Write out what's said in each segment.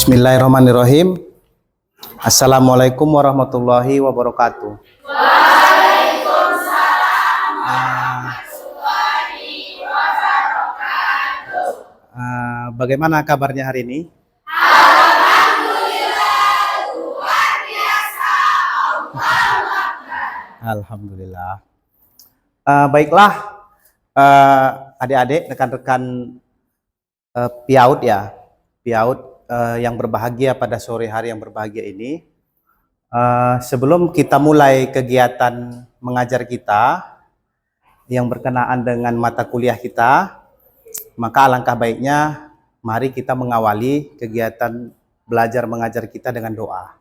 Bismillahirrahmanirrahim. Assalamualaikum warahmatullahi wabarakatuh. Bagaimana kabarnya hari ini? Alhamdulillah. Baiklah, adik-adik, rekan-rekan piaud ya, piaud yang berbahagia pada sore hari yang berbahagia ini. Sebelum kita mulai kegiatan mengajar kita yang berkenaan dengan mata kuliah kita, maka alangkah baiknya mari kita mengawali kegiatan belajar mengajar kita dengan doa,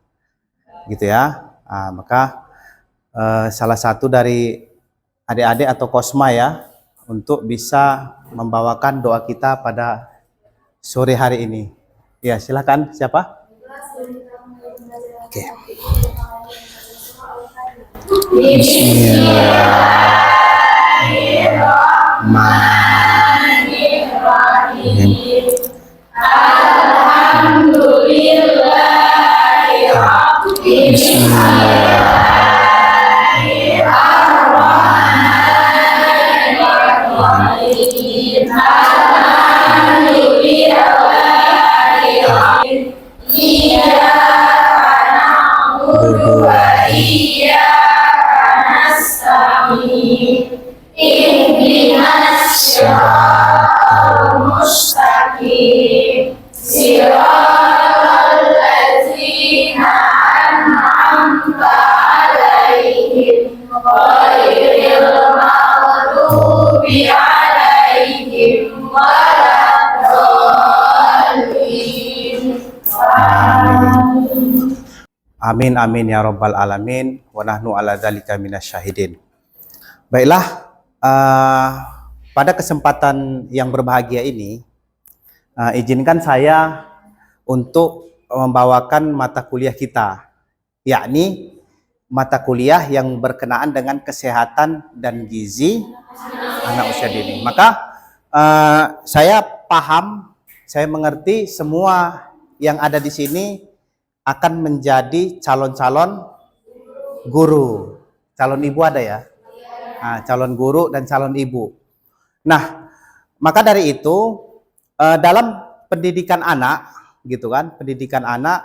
gitu ya. Maka salah satu dari adik-adik atau kosma ya, untuk bisa membawakan doa kita pada sore hari ini. Ya, silakan. Siapa? Oke. Bismillahirrahmanirrahim. Amin amin ya rabbal alamin wa nahnu ala dzalika minasyahidin. Baiklah, pada kesempatan yang berbahagia ini izinkan saya untuk membawakan mata kuliah kita, yakni mata kuliah yang berkenaan dengan kesehatan dan gizi anak usia dini. Maka saya paham, saya mengerti semua yang ada di sini akan menjadi calon-calon guru. Calon ibu ada ya? Calon guru dan calon ibu. Nah, maka dari itu dalam pendidikan anak, gitu kan? Pendidikan anak,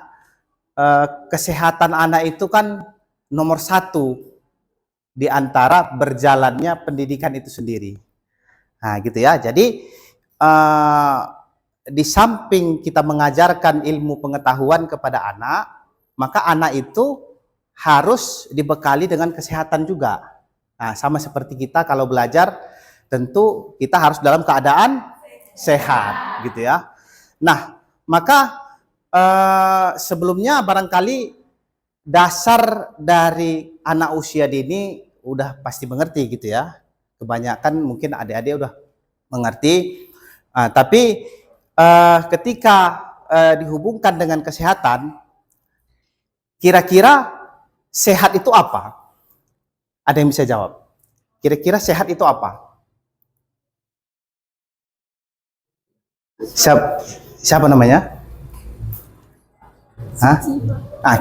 kesehatan anak itu kan nomor satu di antara berjalannya pendidikan itu sendiri. Nah, gitu ya. Jadi di samping kita mengajarkan ilmu pengetahuan kepada anak, maka anak itu harus dibekali dengan kesehatan juga. Nah, sama seperti kita kalau belajar, tentu kita harus dalam keadaan sehat, gitu ya. Nah, maka sebelumnya barangkali dasar dari anak usia dini udah pasti mengerti, gitu ya. Kebanyakan mungkin adik-adik udah mengerti, tapi ketika dihubungkan dengan kesehatan, kira-kira sehat itu apa? Ada yang bisa jawab? Kira-kira sehat itu apa? Siapa namanya?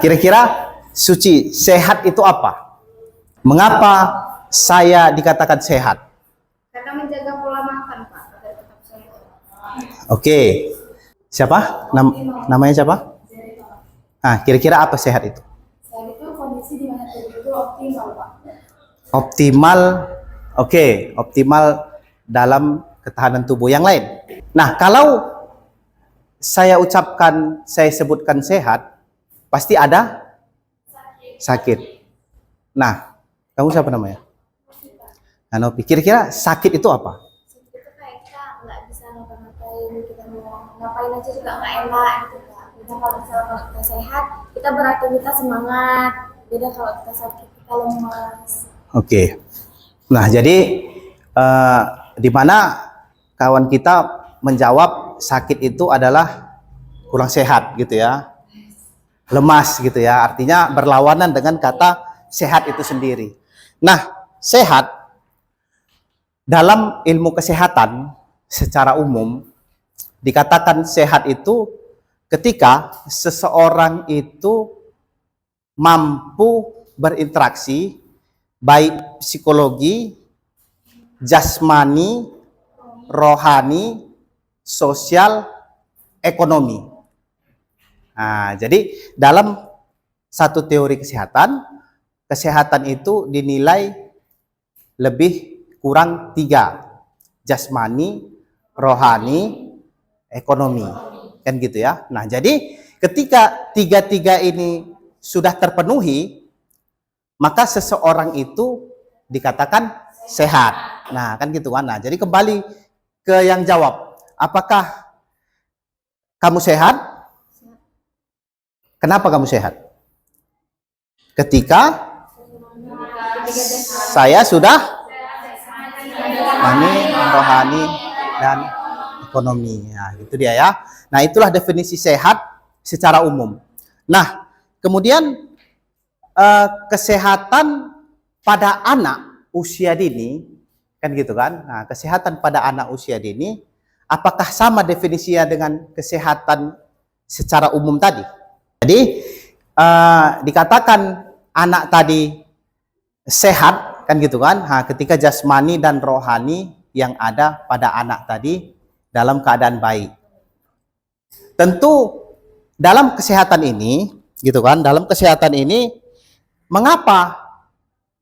Kira-kira suci. Sehat itu apa? Mengapa saya dikatakan sehat? Karena menjaga pola makan, Pak. Oke. Siapa? Namanya siapa? Kira-kira apa sehat itu? Sehat itu kondisi di mana tubuh itu optimal, Pak. Optimal. Oke, optimal dalam ketahanan tubuh. Yang lain. Nah, kalau saya ucapkan, saya sebutkan sehat, pasti ada sakit. Nah, kamu siapa namanya? Nopi. Kira-kira sakit itu apa? Sakit itu kayak kita nggak bisa ngapa-ngapain, kita mau ngapain aja juga nggak enak gitu, Pak. Beda kalau misalnya kita sehat, kita beraktivitas semangat. Beda kalau kita sakit, kita lemas. Oke. Nah, jadi di mana kawan kita menjawab sakit itu adalah kurang sehat gitu ya, lemas gitu ya, artinya berlawanan dengan kata sehat itu sendiri. Nah, sehat dalam ilmu kesehatan secara umum dikatakan sehat itu ketika seseorang itu mampu berinteraksi baik psikologi, jasmani, rohani, sosial, ekonomi. Nah, jadi dalam satu teori kesehatan, kesehatan itu dinilai lebih kurang 3, jasmani, rohani, ekonomi, kan gitu ya. Nah, jadi ketika tiga-tiga ini sudah terpenuhi, maka seseorang itu dikatakan sehat. Nah, kan gitu kan. Nah, jadi kembali ke yang jawab, apakah kamu sehat? Kenapa kamu sehat? Ketika saya sudah rohani dan ekonomi. Nah, itu dia ya. Nah, itulah definisi sehat secara umum. Nah, kemudian kesehatan pada anak usia dini, kan gitu kan. Nah, kesehatan pada anak usia dini, apakah sama definisinya dengan kesehatan secara umum tadi? Jadi, dikatakan anak tadi sehat, kan gitu kan. Nah, ketika jasmani dan rohani yang ada pada anak tadi dalam keadaan baik. Tentu dalam kesehatan ini, gitu kan, dalam kesehatan ini mengapa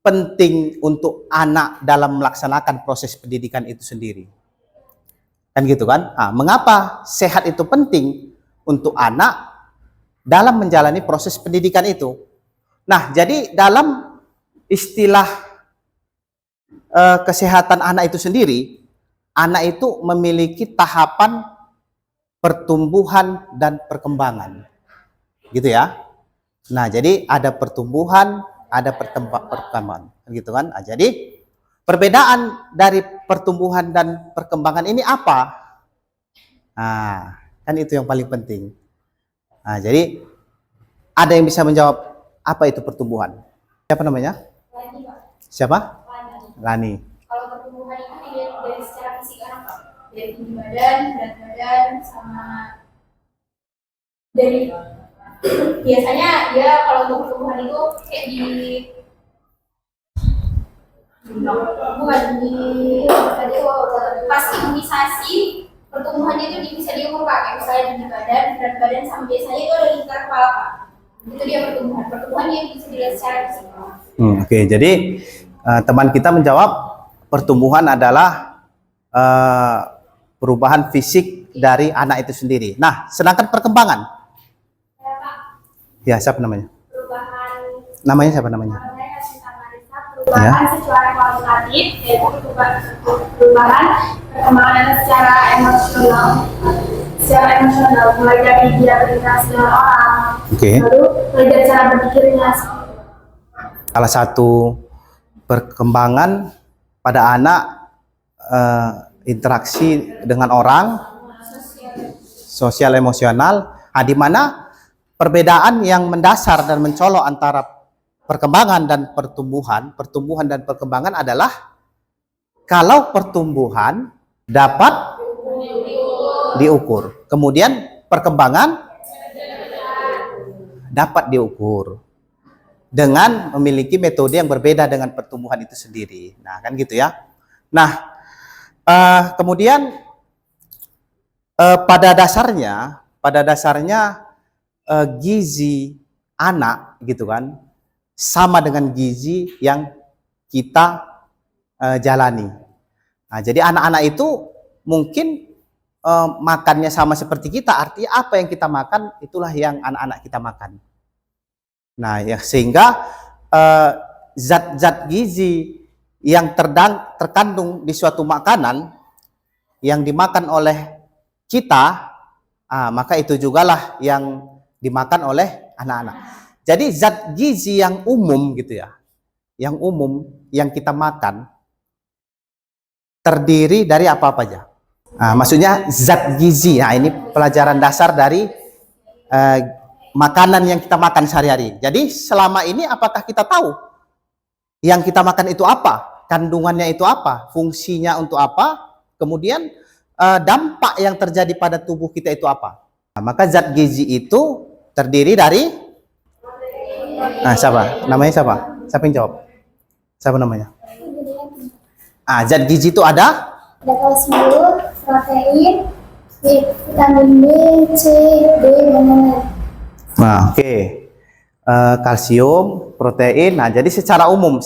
penting untuk anak dalam melaksanakan proses pendidikan itu sendiri? Kan gitu kan? Nah, mengapa sehat itu penting untuk anak dalam menjalani proses pendidikan itu? Nah, jadi dalam istilah kesehatan anak itu sendiri, anak itu memiliki tahapan pertumbuhan dan perkembangan, gitu ya. Nah, jadi ada pertumbuhan, ada perkembangan, gitu kan. Nah, jadi perbedaan dari pertumbuhan dan perkembangan ini apa? Nah, kan itu yang paling penting. Nah, jadi ada yang bisa menjawab apa itu pertumbuhan? Siapa namanya? Lani, Pak. Siapa? Lani. Lani. Kalau pertumbuhan itu dilihat dari secara fisik anak, Pak. Dari tinggi badan, berat badan, sama dari biasanya dia kalau untuk pertumbuhan itu kayak bukan di tadi pas imunisasi pertumbuhannya itu bisa diukur Pak, kayak misalnya tinggi badan, berat badan, sama biasanya itu ada lingkar kepala Pak. Itu dia pertumbuhannya bisa dilihat secara fisik. Oke, jadi teman kita menjawab pertumbuhan adalah perubahan fisik dari anak itu sendiri. Nah, sedangkan perkembangan, Ya Pak, ya siapa namanya? perubahan Namanya siapa namanya? perubahan secara kualitatif, yaitu perubahan perkembangan secara emosional, mulai dari dia berinteraksi dengan orang, lalu mulai dari cara berpikirnya. Salah satu perkembangan pada anak interaksi dengan orang, sosial emosional, di mana perbedaan yang mendasar dan mencolok antara perkembangan dan pertumbuhan dan perkembangan adalah kalau pertumbuhan dapat diukur, kemudian perkembangan dapat diukur dengan memiliki metode yang berbeda dengan pertumbuhan itu sendiri. Nah, kan gitu ya. Nah, kemudian pada dasarnya gizi anak gitu kan sama dengan gizi yang kita jalani. Nah, jadi anak-anak itu mungkin makannya sama seperti kita, artinya apa yang kita makan itulah yang anak-anak kita makan. Nah, ya sehingga zat-zat gizi yang terkandung di suatu makanan yang dimakan oleh kita, maka itu jugalah yang dimakan oleh anak-anak. Jadi zat gizi yang umum gitu ya, yang umum yang kita makan terdiri dari apa aja. Maksudnya zat gizi. Nah, ini pelajaran dasar dari makanan yang kita makan sehari-hari. Jadi selama ini apakah kita tahu yang kita makan itu apa, kandungannya itu apa, fungsinya untuk apa, kemudian dampak yang terjadi pada tubuh kita itu apa? Nah, maka zat gizi itu terdiri dari, nah siapa? Namanya siapa? Siapa yang jawab? Siapa namanya? Zat gizi itu ada kalsium, protein, vitamin B, C, D, dan lain-lain. Nah, oke. Kalsium, protein. Nah, jadi secara umum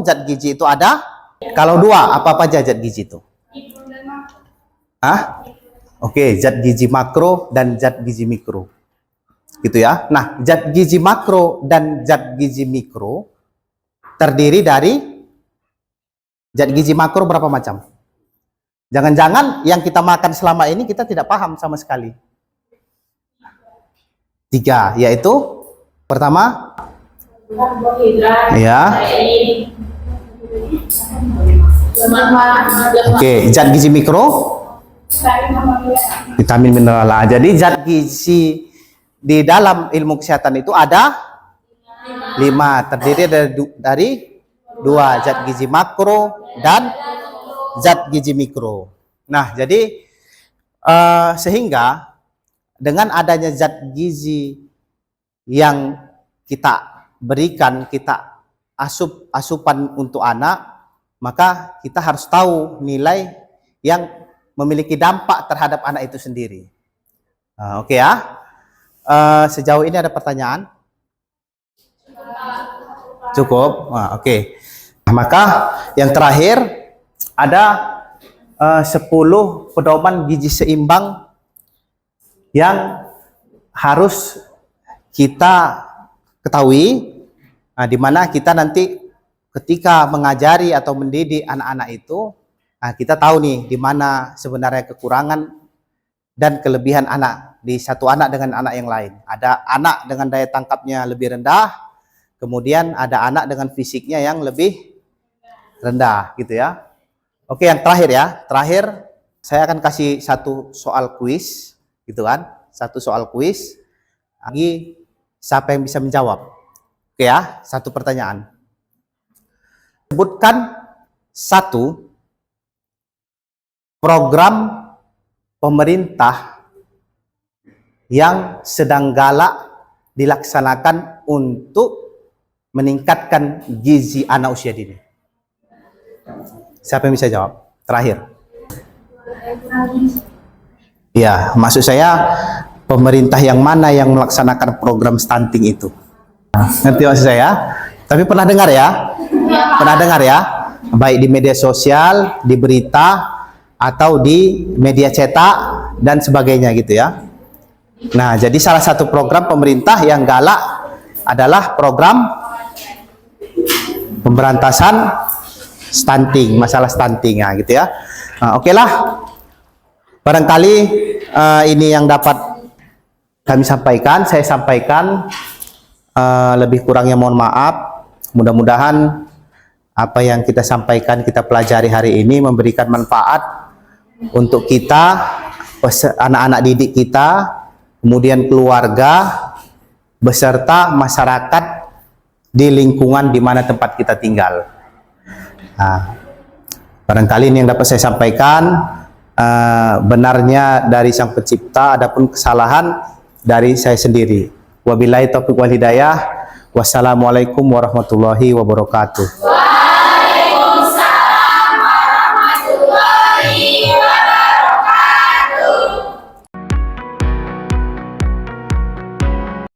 zat gizi itu ada. Kalau dua, apa aja zat gizi itu? Oke, zat gizi makro dan zat gizi mikro. Gitu ya. Nah, zat gizi makro dan zat gizi mikro terdiri dari zat gizi makro berapa macam? Jangan-jangan yang kita makan selama ini kita tidak paham sama sekali. 3, yaitu pertama karbohidrat, ya. Oke, zat gizi mikro vitamin mineral. Jadi zat gizi di dalam ilmu kesehatan itu ada 5, terdiri dari 2, zat gizi makro dan zat gizi mikro. Nah, jadi sehingga dengan adanya zat gizi yang kita berikan, kita asupan untuk anak, maka kita harus tahu nilai yang memiliki dampak terhadap anak itu sendiri. Oke ya. Sejauh ini ada pertanyaan? Cukup. Oke. Maka yang terakhir ada 10 pedoman gizi seimbang yang harus kita ketahui, di mana kita nanti ketika mengajari atau mendidik anak-anak itu, kita tahu nih di mana sebenarnya kekurangan dan kelebihan anak di satu anak dengan anak yang lain. Ada anak dengan daya tangkapnya lebih rendah, kemudian ada anak dengan fisiknya yang lebih rendah, gitu ya. Oke, yang terakhir ya. Terakhir saya akan kasih satu soal kuis, gitu kan? Satu soal kuis. Lagi siapa yang bisa menjawab? Oke ya, satu pertanyaan. Sebutkan satu program pemerintah yang sedang galak dilaksanakan untuk meningkatkan gizi anak usia dini. Siapa yang bisa jawab? Terakhir. Ya, maksud saya pemerintah yang mana yang melaksanakan program stunting itu? Ngerti maksud saya? Tapi pernah dengar ya? Pernah dengar ya? Baik di media sosial, di berita, atau di media cetak dan sebagainya gitu ya. Nah, jadi salah satu program pemerintah yang galak adalah program pemberantasan stunting, masalah stunting ya gitu ya. Oke lah. Barangkali ini yang dapat kami sampaikan, saya sampaikan, lebih kurangnya mohon maaf. Mudah-mudahan apa yang kita sampaikan, kita pelajari hari ini memberikan manfaat untuk kita, anak-anak didik kita, kemudian keluarga, beserta masyarakat di lingkungan di mana tempat kita tinggal. Nah, barangkali ini yang dapat saya sampaikan, benarnya dari Sang Pencipta, adapun kesalahan dari saya sendiri. Wabillahi taufiq wal hidayah. Wassalamualaikum warahmatullahi wabarakatuh.